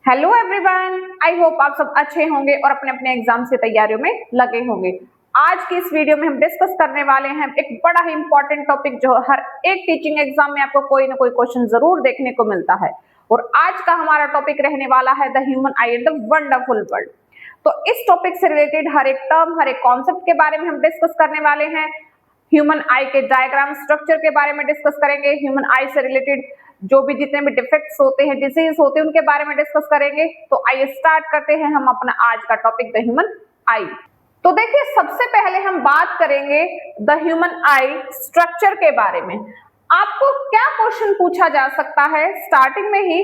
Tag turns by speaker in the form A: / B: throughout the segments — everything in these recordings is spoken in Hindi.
A: हेलो एवरीवन, आई होप आप सब अच्छे होंगे और अपने अपने एग्जाम से तैयारियों में लगे होंगे। आज की इस वीडियो में हम डिस्कस करने वाले हैं एक बड़ा ही इंपॉर्टेंट टॉपिक जो हर एक टीचिंग एग्जाम में आपको कोई ना कोई क्वेश्चन जरूर देखने को मिलता है। और आज का हमारा टॉपिक रहने वाला है the human I and the wonderful world. तो इस टॉपिक से रिलेटेड हर एक टर्म, हर एक कॉन्सेप्ट के बारे में हम डिस्कस करने वाले हैं। ह्यूमन आई के डायग्राम स्ट्रक्चर के बारे में डिस्कस करेंगे। ह्यूमन आई से रिलेटेड जो भी जितने भी डिफेक्ट्स होते हैं, डिजीज होते हैं, उनके बारे में डिस्कस करेंगे। तो आइए स्टार्ट करते हैं हम अपना आज का टॉपिक द ह्यूमन आई। तो देखिए, सबसे पहले हम बात करेंगे द ह्यूमन आई स्ट्रक्चर के बारे में। आपको क्या क्वेश्चन पूछा जा सकता है, स्टार्टिंग में ही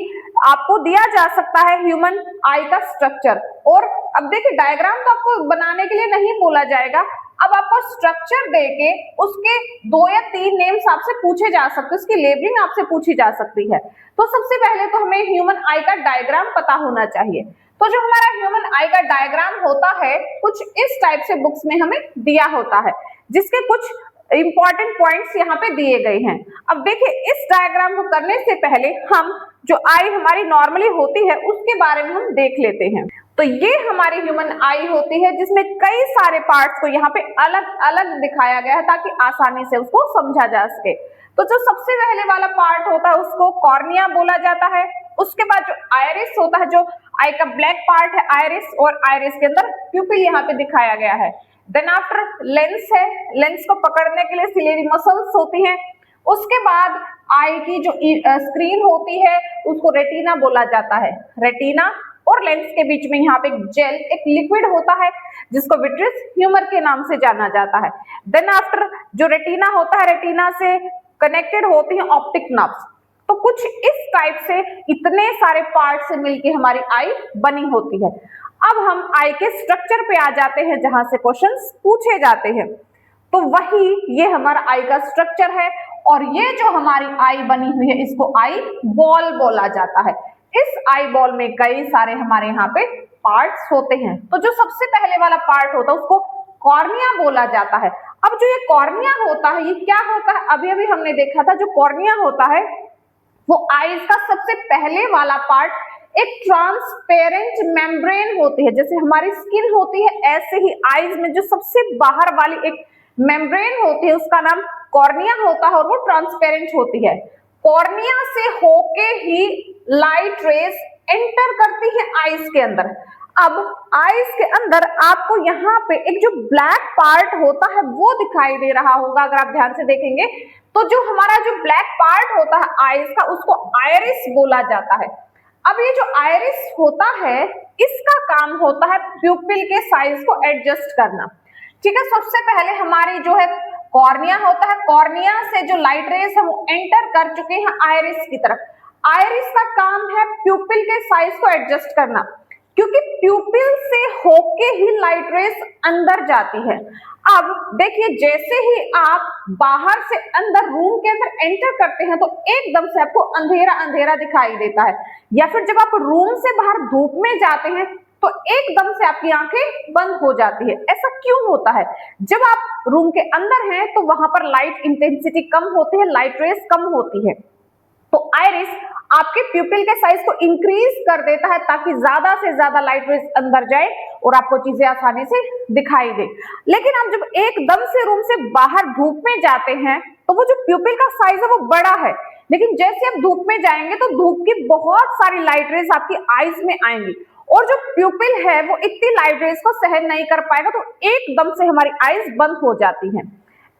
A: आपको दिया जा सकता है ह्यूमन आई का स्ट्रक्चर। और अब देखिए, डायग्राम तो आपको बनाने के लिए नहीं बोला जाएगा, अब आपको स्ट्रक्चर देके उसके 2 या 3 नेम्स आपसे पूछे जा सकते हैं, उसकी लेबलिंग आपसे पूछी जा सकती है। तो सबसे पहले तो हमें ह्यूमन आई का डायग्राम पता होना चाहिए। तो जो हमारा ह्यूमन आई का डायग्राम होता है, कुछ इस टाइप से बुक्स में हमें दिया होता है, जिसके कुछ इंपॉर्टेंट पॉइंट्स यहाँ पे दिए गए हैं। अब देखिए, इस डायग्राम को करने से पहले हम जो आई हमारी नॉर्मली होती है उसके बारे में हम देख लेते हैं। तो ये हमारी ह्यूमन आई होती है, जिसमें कई सारे पार्ट्स को यहाँ पे अलग अलग दिखाया गया है ताकि आसानी से उसको समझा जा सके। तो जो सबसे पहले वाला पार्ट होता है उसको कॉर्निया बोला जाता है। उसके बाद जो आयरिस होता है, जो आई का ब्लैक पार्ट है आयरिस, और आयरिस के अंदर प्यूपिल यहाँ पे दिखाया गया है। देन आफ्टर लेंस है, लेंस को पकड़ने के लिए सिलेरी मसल्स होती हैं। उसके बाद आई की जो स्क्रीन होती है उसको रेटिना बोला जाता है। रेटिना और लेंस के बीच में यहाँ पे एक जेल, एक लिक्विड होता है जिसको विट्रियस ह्यूमर के नाम से जाना जाता है। देन आफ्टर जो रेटिना होता है, रेटिना से कनेक्टेड होती है ऑप्टिक नर्व्स। तो कुछ इस टाइप से इतने सारे पार्ट से मिलके हमारी आई बनी होती है। अब हम आई के स्ट्रक्चर पे आ जाते हैं, जहां से क्वेश्चंस पूछे जाते हैं। तो वही ये हमारा आई का स्ट्रक्चर है, और ये जो हमारी आई बनी हुई है इसको आई बॉल बोला जाता है। इस आई बॉल में कई सारे हमारे यहाँ पे पार्ट्स होते हैं। तो जो सबसे पहले वाला पार्ट होता है उसको कॉर्निया बोला जाता है। अब जो ये कॉर्निया होता है, ये क्या होता है, अभी अभी हमने देखा था, जो कॉर्निया होता है वो आईज का सबसे पहले वाला पार्ट एक ट्रांसपेरेंट मेम्ब्रेन होती है। जैसे हमारी स्किन होती है, ऐसे ही आईज में जो सबसे बाहर वाली एक मेम्ब्रेन होती है उसका नाम कॉर्निया होता है, और वो ट्रांसपेरेंट होती है। कॉर्निया से होके ही लाइट रेज एंटर करती है आईज के अंदर। अब आईज के अंदर आपको यहाँ पे एक जो ब्लैक पार्ट होता है वो दिखाई दे रहा होगा, अगर आप ध्यान से देखेंगे तो जो हमारा जो ब्लैक पार्ट होता है आईज का उसको आयरिस बोला जाता है। अब ये जो आयरिस होता है इसका काम होता है प्यूपिल के साइज को एडजस्ट करना। ठीक है, सबसे पहले हमारी जो है कॉर्निया होता है, कॉर्निया से जो लाइट रेज है वो एंटर कर चुके हैं आयरिस की तरफ। आयरिस का काम है प्यूपिल के साइज को एडजस्ट करना, क्योंकि प्यूपिल से होके ही लाइट रेज अंदर जाती है। अब देखिए, जैसे ही आप बाहर से अंदर रूम के अंदर एंटर करते हैं तो एकदम से आपको अंधेरा अंधेरा दिखाई देता है, या फिर जब आप रूम से बाहर धूप में जाते हैं तो एकदम से आपकी आंखें बंद हो जाती है। ऐसा क्यों होता है? जब आप रूम के अंदर हैं तो वहां पर लाइट इंटेंसिटी कम होती है, लाइट रेज कम होती है। तो आयरिस आपके प्यूपिल के साइज को इंक्रीज कर देता है ताकि ज्यादा से ज्यादा लाइट रेज अंदर जाए और आपको चीजें आसानी से दिखाई दे। लेकिन आप जब एकदम से रूम से बाहर धूप में जाते हैं तो वो जो प्यूपिल का साइज है वो बड़ा है, लेकिन जैसे आप धूप में जाएंगे तो धूप की बहुत सारी लाइट रेज आपकी आईज में आएंगी, और जो प्यूपिल है वो इतनी लाइट रेज को सहन नहीं कर पाएगा, तो एकदम से हमारी आईज बंद हो जाती हैं।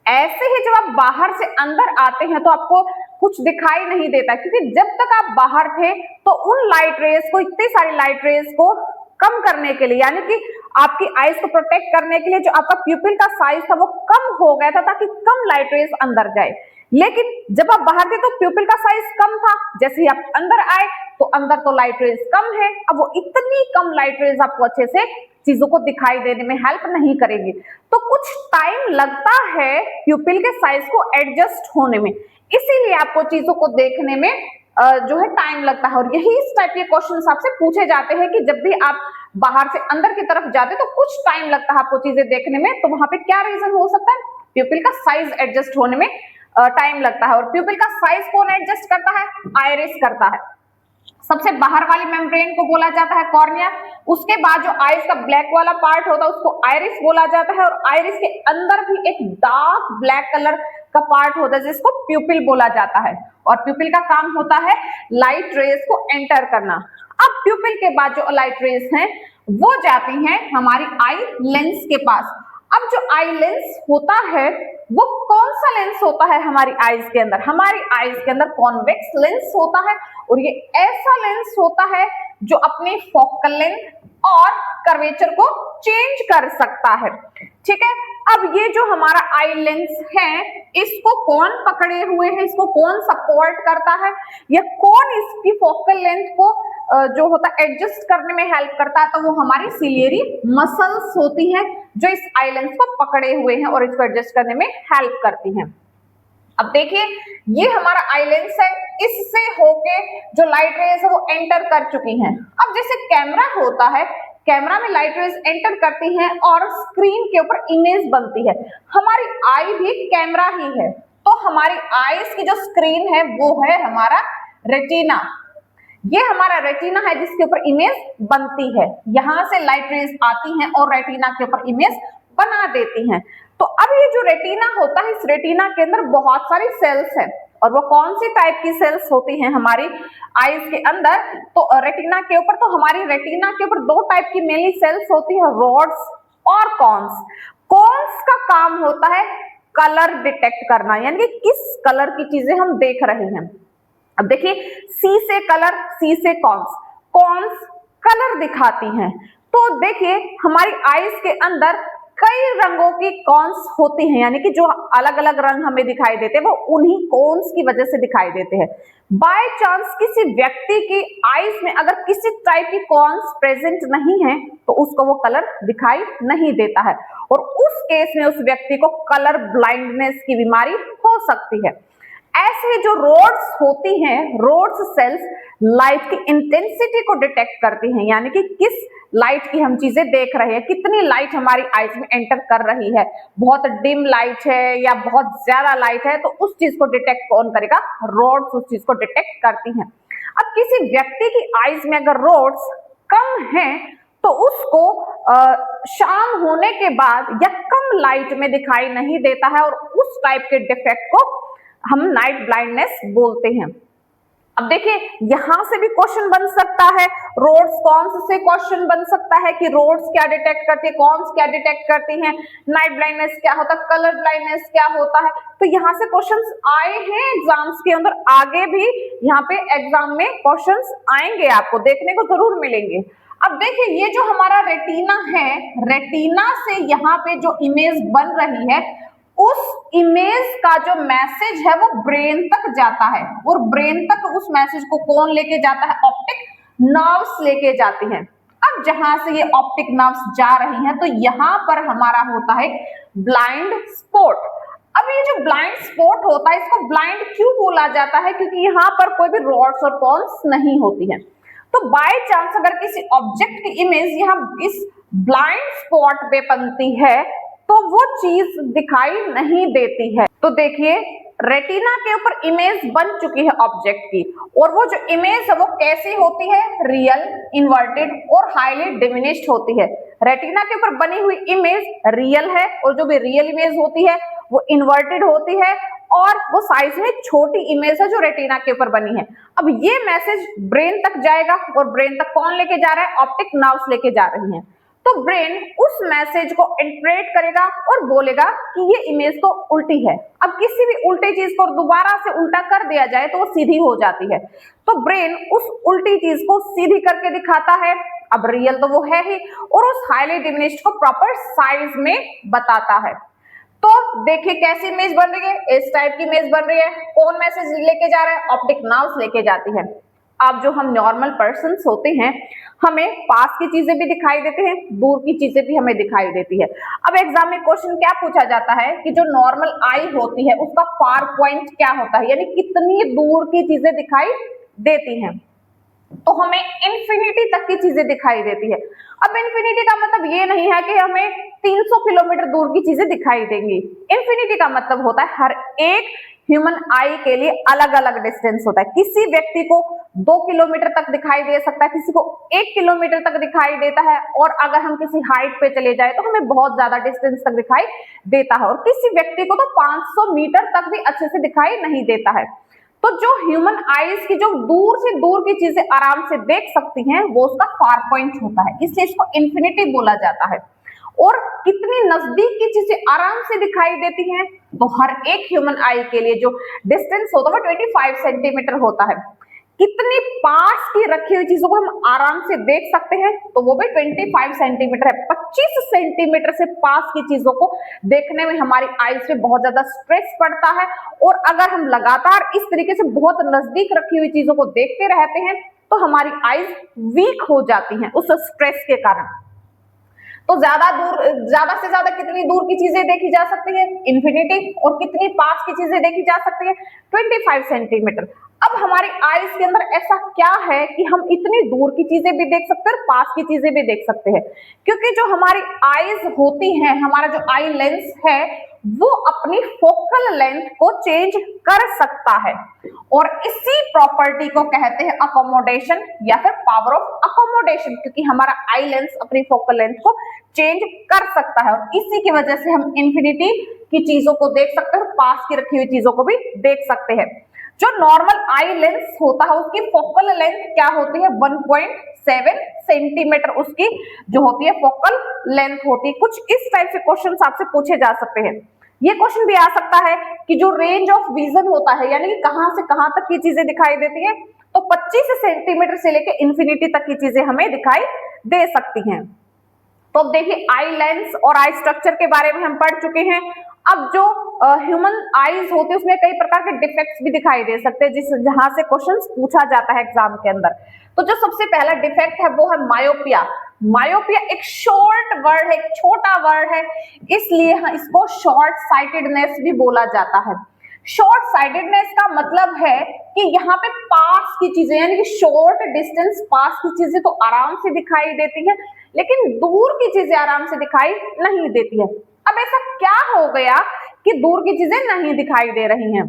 A: ऐसे ही जब आप बाहर से अंदर आते हैं तो आपको कुछ दिखाई नहीं देता, क्योंकि जब तक आप बाहर थे तो उन लाइट रेज को, इतनी सारी लाइट रेज को कम करने के लिए, यानी कि आपकी आईज को प्रोटेक्ट करने के लिए जो आपका प्यूपिल का साइज था वो कम हो गया था ताकि कम लाइट रेज अंदर जाए। लेकिन जब आप बाहर थे तो प्यूपिल का साइज कम था, जैसे ही आप अंदर आए तो अंदर तो लाइट रेज कम है। अब वो इतनी कम लाइट रेज आपको अच्छे से चीजों को दिखाई देने में हेल्प नहीं करेंगे, तो कुछ टाइम लगता है प्यूपिल के साइज को एडजस्ट होने में, इसीलिए आपको चीजों को देखने में जो है टाइम लगता है। और यही इस टाइप के क्वेश्चंस आपसे पूछे जाते हैं कि जब भी आप बाहर से अंदर की तरफ जाते तो कुछ टाइम लगता है आपको चीजें देखने में, तो वहां पे क्या रीजन हो सकता है? प्यूपिल का साइज एडजस्ट होने में टाइम लगता है। और प्यूपिल का साइज कौन एडजस्ट करता है? आयरिस करता है। सबसे बाहर वाली मेम्ब्रेन को बोला जाता है कॉर्निया। उसके बाद जो आइस का ब्लैक वाला पार्ट होता है उसको आइरिस बोला जाता है, और आइरिस के अंदर भी एक डार्क ब्लैक कलर का पार्ट होता है जिसको प्यूपिल बोला जाता है, और प्यूपिल का काम होता है लाइट रेज को एंटर करना। अब प्यूपिल के बाद जो लाइट रेज हैं वो जाती हैं हमारी आई लेंस के पास। अब जो आई लेंस होता है वो कौन सा लेंस होता है हमारी आईज के अंदर? हमारी आईज के अंदर कॉन्वेक्स लेंस होता है, और ये ऐसा लेंस होता है जो अपनी फोकल लेंथ और कर्वेचर को चेंज कर सकता है। ठीक है, अब ये जो हमारा आई लेंस है इसको कौन पकड़े हुए है, इसको कौन सपोर्ट करता है, या कौन इसकी फोकल लेंथ को जो होता है एडजस्ट करने में हेल्प करता है? तो वो हमारी सिलियरी मसल्स होती हैं जो इस आई लेंस को पकड़े हुए हैं और इसको एडजस्ट करने में हेल्प करती हैं। अब देखिए ये हमारा आई लेंस है, इससे होके जो लाइट रेज है वो एंटर कर चुकी हैं। अब जैसे कैमरा होता है, कैमरा में लाइट रेज एंटर करती हैं और स्क्रीन के ऊपर इमेज बनती है। हमारी आई भी कैमरा ही है, तो हमारी आईज की जो स्क्रीन है वो है हमारा रेटिना। ये हमारा रेटिना है जिसके ऊपर इमेज बनती है, यहां से लाइट रेज आती हैं और रेटिना के ऊपर इमेज बना देती हैं। तो अब ये जो रेटिना होता है, इस रेटिना के अंदर बहुत सारी सेल्स हैं, और वो कौन सी टाइप की सेल्स होती हैं हमारी आईज के अंदर? तो रेटिना के ऊपर, तो हमारी रेटिना के ऊपर दो टाइप की मेनली सेल्स होती है, रोड्स और कॉन्स। कॉन्स का काम होता है कलर डिटेक्ट करना, यानी कि किस कलर की चीजें हम देख रहे हैं। अब देखिए सी से कलर, सी से कॉन्स, कॉन्स कलर दिखाती हैं। तो देखिए हमारी आईज के अंदर कई रंगों की कॉन्स होती हैं, यानी कि जो अलग अलग रंग हमें दिखाई देते हैं वो उन्हीं कॉन्स की वजह से दिखाई देते हैं। बाय चांस किसी व्यक्ति की आईज में अगर किसी टाइप की कॉन्स प्रेजेंट नहीं है तो उसको वो कलर दिखाई नहीं देता है, और उस केस में उस व्यक्ति को कलर ब्लाइंडनेस की बीमारी हो सकती है। ऐसे जो रोड्स होती हैं, रोड्स सेल्स लाइट की इंटेंसिटी को डिटेक्ट करती हैं, यानी कि किस लाइट की हम चीजें देख रहे हैं, कितनी लाइट हमारी आईज में एंटर कर रही है, बहुत डिम लाइट है या बहुत ज्यादा लाइट है, तो उस चीज को डिटेक्ट कौन करेगा? रोड्स उस चीज को डिटेक्ट करती हैं। अब किसी व्यक्ति की आईज में अगर रोड्स कम हैं तो उसको शाम होने के बाद या कम लाइट में दिखाई नहीं देता है, और उस टाइप के डिफेक्ट को हम नाइट ब्लाइंडनेस बोलते हैं। अब देखिए यहां से भी क्वेश्चन बन सकता है, रोड्स कॉन्स से क्वेश्चन बन सकता है कि रोड्स क्या डिटेक्ट करती है, कॉन्स क्या डिटेक्ट करती हैं, नाइट ब्लाइंडनेस क्या होता है, कलर ब्लाइंडनेस क्या होता है। तो यहाँ से क्वेश्चंस आए हैं एग्जाम्स के अंदर, आगे भी यहाँ पे एग्जाम में क्वेश्चंस आएंगे, आपको देखने को जरूर मिलेंगे। अब देखिए ये जो हमारा रेटिना है, रेटिना से यहाँ पे जो इमेज बन रही है उस इमेज का जो मैसेज है वो ब्रेन तक जाता है, और ब्रेन तक उस मैसेज को कौन लेके जाता है? ऑप्टिक नर्व्स लेके जाती हैं। अब जहां से ये ऑप्टिक नर्व्स जा रही हैं तो यहाँ पर हमारा होता है ब्लाइंड स्पॉट। अब ये जो ब्लाइंड स्पॉट होता है इसको ब्लाइंड क्यों बोला जाता है? क्योंकि यहाँ पर कोई भी रॉड्स और कॉन्स नहीं होती है। तो बाय चांस अगर किसी ऑब्जेक्ट की इमेज यहाँ इस ब्लाइंड स्पॉट पे बनती है तो वो चीज दिखाई नहीं देती है। तो देखिए रेटिना के ऊपर इमेज बन चुकी है ऑब्जेक्ट की, और वो जो इमेज है वो कैसी होती है? रियल, इन्वर्टेड और हाईली डिमिनिश्ड होती है। रेटिना के ऊपर बनी हुई इमेज रियल है, और जो भी रियल इमेज होती है वो इन्वर्टेड होती है, और वो साइज में छोटी इमेज है जो रेटिना के ऊपर बनी है। अब ये मैसेज ब्रेन तक जाएगा, और ब्रेन तक कौन लेके जा रहा है? ऑप्टिक नर्व्स लेके जा रही हैं। तो ब्रेन उस मैसेज को इंटरप्रेट करेगा और बोलेगा कि ये इमेज तो उल्टी है। अब किसी भी उल्टी चीज को दोबारा से उल्टा कर दिया जाए तो वो सीधी हो जाती है, तो ब्रेन उस उल्टी चीज को सीधी करके दिखाता है। अब रियल तो वो है ही, और उस हाईली डिमिनिश्ड को प्रॉपर साइज में बताता है। तो देखिए कैसी इमेज बन रही है, इस टाइप की इमेज बन रही है। कौन मैसेज लेके जा रहा है? ऑप्टिक नर्व्स लेके जाती है। अब जो हम नॉर्मल पर्सन्स होते हैं हमें पास की चीजें भी दिखाई देती हैं, दूर की चीजें भी हमें दिखाई देती है। अब एग्जाम में क्वेश्चन क्या पूछा जाता है कि जो नॉर्मल आई होती है उसका फार पॉइंट क्या होता है, यानी कितनी दूर की चीजें दिखाई देती हैं। तो हमें इंफिनिटी तक की चीजें दिखाई देती है। अब इंफिनिटी का मतलब ये नहीं है कि हमें 300 किलोमीटर दूर की चीजें दिखाई देंगी। इंफिनिटी का मतलब होता है हर एक ह्यूमन आई के लिए अलग अलग डिस्टेंस होता है। किसी व्यक्ति को 2 किलोमीटर तक दिखाई दे सकता है, किसी को 1 किलोमीटर तक दिखाई देता है, और अगर हम किसी हाइट पे चले जाए तो हमें बहुत ज्यादा डिस्टेंस तक दिखाई देता है, और किसी व्यक्ति को तो 500 मीटर तक भी अच्छे से दिखाई नहीं देता है। तो जो ह्यूमन आईज की जो दूर से दूर की चीजें आराम से देख सकती हैं वो उसका फार पॉइंट होता है, इसलिए इसको इन्फिनिटी बोला जाता है। और कितनी नजदीक की चीजें आराम से दिखाई देती हैं, तो हर एक ह्यूमन आई के लिए जो डिस्टेंस होता है वो 25 सेंटीमीटर होता है। कितनी पास की रखी हुई चीजों को हम आराम से देख सकते हैं, तो वो भी 25 सेंटीमीटर है। 25 सेंटीमीटर से पास की चीजों को देखने में हमारी आईज पे बहुत ज्यादा स्ट्रेस पड़ता है, और अगर हम लगातार इस तरीके से बहुत नजदीक रखी हुई चीजों को देखते रहते हैं तो हमारी आईज वीक हो जाती हैं उस स्ट्रेस के कारण। तो ज्यादा से ज्यादा कितनी दूर की चीजें देखी जा सकती है, इन्फिनिटी, और कितनी पास की चीजें देखी जा सकती है, 25 सेंटीमीटर। अब हमारी आईज के अंदर ऐसा क्या है कि हम इतनी दूर की चीजें भी देख सकते हैं और पास की चीजें भी देख सकते हैं, क्योंकि जो हमारी आईज होती हैं, हमारा जो आई लेंस है वो अपनी फोकल लेंथ को चेंज कर सकता है, और इसी प्रॉपर्टी को कहते हैं अकोमोडेशन या फिर पावर ऑफ अकोमोडेशन, क्योंकि हमारा आई लेंस अपनी फोकल लेंथ को चेंज कर सकता है, और इसी की वजह से हम इन्फिनिटी की चीजों को देख सकते हैं और पास की रखी हुई चीजों को भी देख सकते हैं। जो नॉर्मल आई लेंस होता है उसकी फोकल लेंथ क्या होती है, 1.7 सेंटीमीटर उसकी जो होती है फोकल लेंथ होती है। कुछ इस टाइप से क्वेश्चन आपसे पूछे जा सकते हैं। ये क्वेश्चन भी आ सकता है कि जो रेंज ऑफ विजन होता है, यानी कि कहां से कहां तक की चीजें दिखाई देती है, तो 25 सेंटीमीटर से लेकर इन्फिनिटी तक की चीजें हमें दिखाई दे सकती हैं। तो अब देखिए आई लेंस और आई स्ट्रक्चर के बारे में हम पढ़ चुके हैं। अब जो ह्यूमन आईज होती है उसमें कई प्रकार के डिफेक्ट्स भी दिखाई दे सकते हैं, जिस जहां से क्वेश्चंस पूछा जाता है एग्जाम के अंदर। तो जो सबसे पहला डिफेक्ट है वो है मायोपिया। मायोपिया एक शॉर्ट वर्ड है, एक छोटा वर्ड है, इसलिए इसको शॉर्ट साइटेडनेस भी बोला जाता है। शॉर्ट साइटेडनेस का मतलब है कि यहाँ पे पास की चीजें, यानी कि शॉर्ट डिस्टेंस पास की चीजें तो आराम से दिखाई देती हैं, लेकिन दूर की चीजें आराम से दिखाई नहीं देती है। अब ऐसा क्या हो गया कि दूर की चीजें नहीं दिखाई दे रही हैं?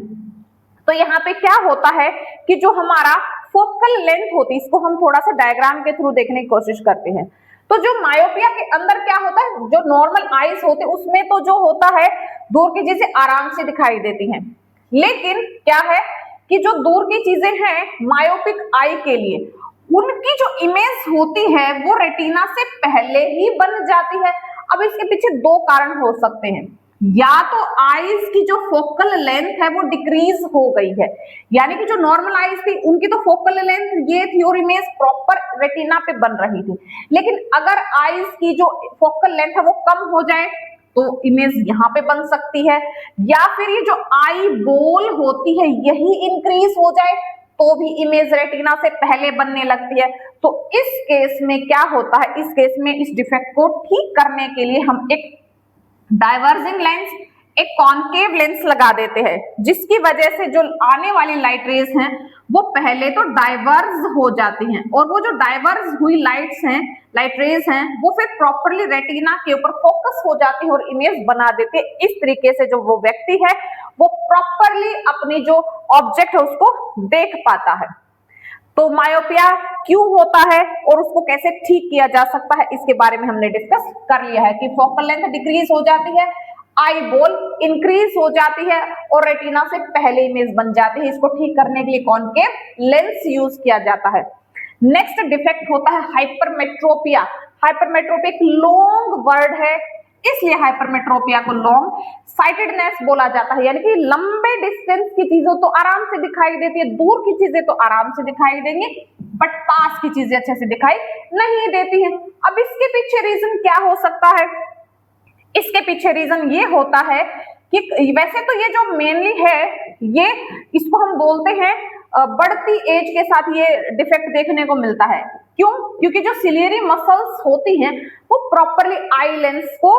A: तो यहाँ पे क्या होता है कि जो हमारा फोकल लेंथ होती है, इसको हम थोड़ा सा डायग्राम के थ्रू देखने की कोशिश करते हैं। तो जो मायोपिया के अंदर क्या होता है, जो नॉर्मल आईज होते हैं उसमें तो जो होता है दूर की चीजें आराम से दिखाई देती हैं, लेकिन क्या है कि जो दूर की चीजें हैं मायोपिक आई के लिए, उनकी जो इमेज होती है वो रेटिना से पहले ही बन जाती है। अब इसके पीछे दो कारण हो सकते हैं, या तो आईज की जो फोकल लेंथ है वो डिक्रीज हो गई है, यानी कि जो नॉर्मल आईज थी उनकी तो फोकल लेंथ ये थी और इमेज प्रॉपर रेटिना पे बन रही थी, लेकिन अगर आईज की जो फोकल लेंथ है वो कम हो जाए तो इमेज यहाँ पे बन सकती है, या फिर ये जो आई बॉल होती है यही इंक्रीज हो जाए तो भी इमेज रेटिना से पहले बनने लगती है। तो इस केस में क्या होता है, इस केस में इस डिफेक्ट को ठीक करने के लिए हम एक डाइवर्जिंग लेंस, एक कॉनकेव लेंस लगा देते हैं, जिसकी वजह से जो आने वाली लाइट रेज हैं वो पहले तो डाइवर्ज हो जाती हैं, और वो जो डाइवर्ज हुई लाइट रेज हैं वो फिर प्रॉपरली रेटिना के ऊपर फोकस हो जाती है और इमेज बना देती है। इस तरीके से जो वो व्यक्ति है वो प्रॉपरली अपनी जो ऑब्जेक्ट है उसको देख पाता है। तो मायोपिया क्यों होता है और उसको कैसे ठीक किया जा सकता है, इसके बारे में हमने डिस्कस कर लिया है कि फोकल लेंथ डिक्रीज हो जाती है, आई बॉल इंक्रीज हो जाती है और रेटिना से पहले इमेज बन जाती है। इसको ठीक करने के लिए कॉनकेव लेंस यूज किया जाता है। नेक्स्ट डिफेक्ट होता है हाइपरमेट्रोपिया। हाइपरमेट्रोपिया एक लॉन्ग वर्ड है, इसलिए हाइपरमेट्रोपिया को लॉन्ग साइटेडनेस बोला जाता है, यानी कि लंबे डिस्टेंस की चीजें तो आराम से दिखाई देती है, दूर की चीजें तो आराम से दिखाई देंगी, बट पास की चीजें अच्छे से दिखाई नहीं देती हैं। अब इसके पीछे रीजन क्या हो सकता है? इसके पीछे रीजन ये होता है कि वैसे तो ये जो मेनली है ये इसको हम बोलते हैं बढ़ती एज के साथ ये डिफेक्ट देखने को मिलता है। क्यों? क्योंकि जो सिलियरी मसल्स होती हैं वो प्रॉपरली आई लेंस को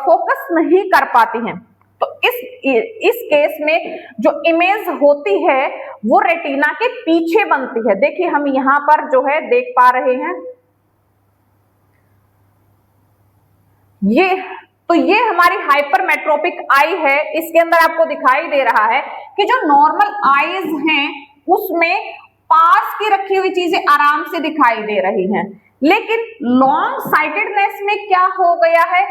A: फोकस नहीं कर पाती हैं। तो इस केस में जो इमेज होती है वो रेटिना के पीछे बनती है। देखिए हम यहाँ पर जो है देख पा रहे हैं, ये हमारी हाइपरमेट्रोपिक आई है। इसके अंदर आपको दिखाई दे रहा है कि जो नॉर्मल आईज हैं उसमें पास की रखी हुई चीजें आराम से दिखाई दे रही हैं। लेकिन लॉन्ग साइटेडनेस में क्या हो गया है,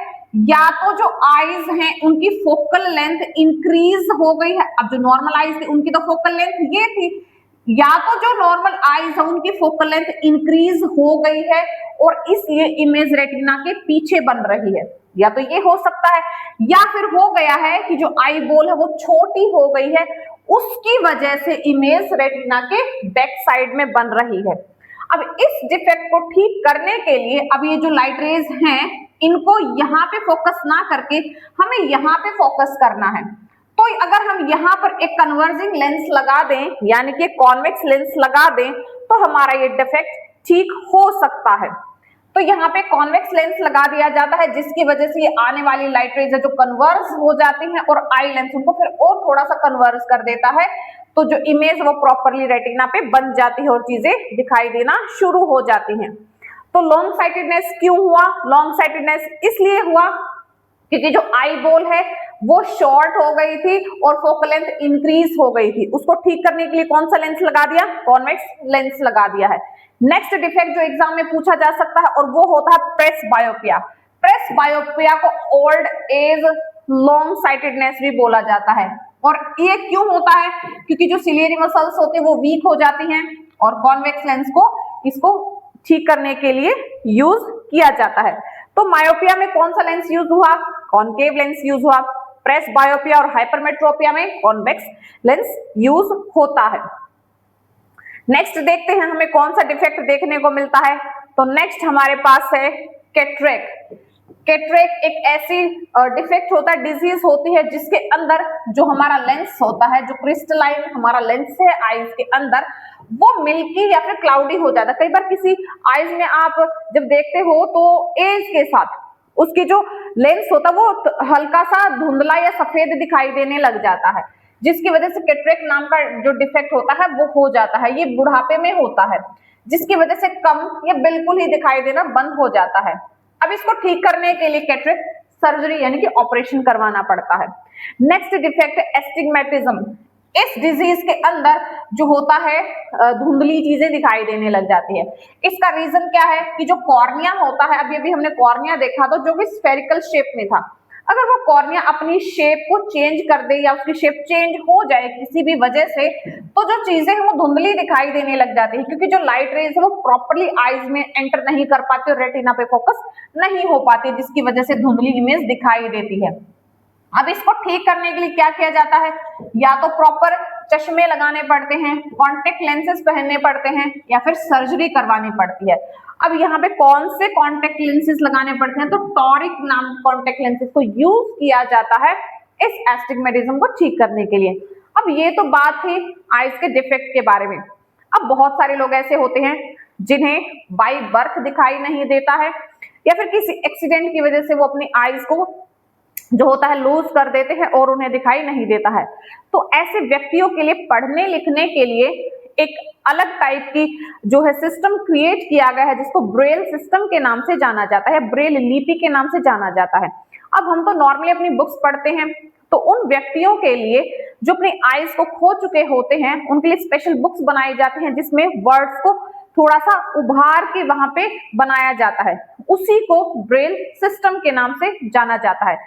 A: या तो जो आईज हैं उनकी फोकल लेंथ इंक्रीज हो गई है। अब जो नॉर्मल आईज थी उनकी तो फोकल लेंथ ये थी, या तो जो नॉर्मल आईज है उनकी फोकल लेंथ इंक्रीज हो गई है और इसलिए इमेज रेटिना के पीछे बन रही है, या तो ये हो सकता है, या फिर हो गया है कि जो आई बॉल है वो छोटी हो गई है, उसकी वजह से इमेज रेटिना के बैक साइड में बन रही है। अब इस डिफेक्ट को ठीक करने के लिए अब ये जो लाइट रेज हैं इनको यहाँ पे फोकस ना करके हमें यहाँ पे फोकस करना है। तो अगर हम यहाँ पर एक कन्वर्जिंग लेंस लगा दें, यानी कि कॉन्वेक्स लेंस लगा दें, तो हमारा ये डिफेक्ट ठीक हो सकता है। तो यहाँ पे कॉन्वेक्स लेंस लगा दिया जाता है, जिसकी वजह से ये आने वाली लाइट रेज है जो कन्वर्ज हो जाती हैं और आई लेंस उनको फिर और थोड़ा सा कन्वर्ज कर देता है, तो जो इमेज वो प्रॉपरली रेटिना पे बन जाती है और चीजें दिखाई देना शुरू हो जाती हैं। तो लॉन्ग साइटेडनेस क्यों हुआ? लॉन्ग साइटेडनेस इसलिए हुआ क्योंकि जो आई बॉल है वो शॉर्ट हो गई थी और फोकल लेंथ इंक्रीज हो गई थी। उसको ठीक करने के लिए कौन सा लेंस लगा दिया? कॉन्वेक्स लेंस लगा दिया है। नेक्स्ट डिफेक्ट जो एग्जाम में पूछा जा सकता है और वो होता है प्रेस बायोपिया। प्रेस बायोपिया को ओल्ड एज लॉन्ग साइटेडनेस भी बोला जाता है। और ये क्यों होता है? क्योंकि जो सिलियरी मसल्स होते हैं वो वीक हो जाती हैं और कॉन्वेक्स लेंस को इसको ठीक करने के लिए यूज किया जाता है। तो मायोपिया में कौन सा लेंस यूज हुआ? कॉनकेव लेंस यूज हुआ। प्रेस बायोपिया और हाइपरमेट्रोपिया में कॉन्वेक्स लेंस यूज होता है। नेक्स्ट देखते हैं हमें कौन सा डिफेक्ट देखने को मिलता है। तो नेक्स्ट हमारे पास है कैटरेक्ट। कैटरेक्ट एक ऐसी डिफेक्ट होता है, डिजीज होती है जिसके अंदर जो हमारा लेंस होता है, जो क्रिस्टलाइन हमारा लेंस है आईज के अंदर, वो मिल्की या फिर क्लाउडी हो जाता है। कई बार किसी आईज में आप जब देखते हो तो एज के साथ उसकी जो लेंस होता है वो हल्का सा धुंधला या सफेद दिखाई देने लग जाता है, जिसकी वजह से कैटरेक्ट नाम का जो डिफेक्ट होता है वो हो जाता है। ये बुढ़ापे में होता है, जिसकी वजह से कम या बिल्कुल ही दिखाई देना बंद हो जाता है। अब इसको ठीक करने के लिए कैटरेक्ट सर्जरी यानी कि ऑपरेशन करवाना पड़ता है। Next defect astigmatism. इस डिजीज के अंदर जो होता है धुंधली चीजें दिखाई देने लग जाती है। इसका रीजन क्या है कि जो कॉर्निया होता है, अभी अभी हमने कॉर्निया देखा तो जो कि स्फेरिकल शेप में था, अगर वो कॉर्निया अपनी शेप को चेंज कर दे या उसकी शेप चेंज हो जाए किसी भी वजह से, तो जो चीजें हैं वो धुंधली दिखाई देने लग जाती है, क्योंकि जो लाइट रेज है वो प्रॉपर्ली आईज में एंटर नहीं कर पाती और रेटिना पे फोकस नहीं हो पाती, जिसकी वजह से धुंधली इमेज दिखाई देती है। अब इसको ठीक करने के लिए क्या किया जाता है? या तो प्रॉपर चश्मे लगाने पड़ते हैं, कॉन्टेक्ट लेंसेज पहनने पड़ते हैं, या फिर सर्जरी करवानी पड़ती है। अब यहाँ पे कौन से कॉन्टेक्ट लेंसेज लगाने पड़ते हैं? तो टॉरिक नाम कॉन्टेक्ट लेंसेज को यूज किया जाता है इस एस्टिग्मेटिज्म को ठीक करने के लिए। अब ये तो बात थी आईज के डिफेक्ट के बारे में। अब बहुत सारे लोग ऐसे होते हैं जिन्हें बाय बर्थ दिखाई नहीं देता है, या फिर किसी एक्सीडेंट की वजह से वो अपनी आईज को जो होता है लूज कर देते हैं और उन्हें दिखाई नहीं देता है। तो ऐसे व्यक्तियों के लिए पढ़ने लिखने के लिए एक अलग टाइप की जो है सिस्टम क्रिएट किया गया है, जिसको ब्रेल सिस्टम के नाम से जाना जाता है, ब्रेल लिपि के नाम से जाना जाता है। अब हम तो नॉर्मली अपनी बुक्स पढ़ते हैं, तो उन व्यक्तियों के लिए जो अपनी आईज को खो चुके होते हैं उनके लिए स्पेशल बुक्स बनाई जाती हैं, जिसमें वर्ड्स को थोड़ा सा उभार के वहां पे बनाया जाता है। उसी को ब्रेल सिस्टम के नाम से जाना जाता है।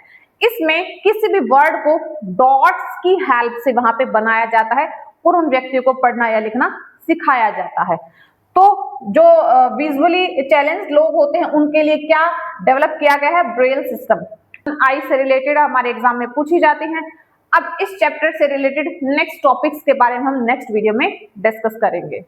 A: इसमें किसी भी वर्ड को डॉट्स की हेल्प से वहां पे बनाया जाता है और उन व्यक्तियों को पढ़ना या लिखना सिखाया जाता है। तो जो विजुअली चैलेंज लोग होते हैं उनके लिए क्या डेवलप किया गया है? Braille system. आई से रिलेटेड हमारे एग्जाम में पूछी जाती हैं। अब इस चैप्टर से रिलेटेड नेक्स्ट टॉपिक्स के बारे में हम नेक्स्ट वीडियो में डिस्कस करेंगे।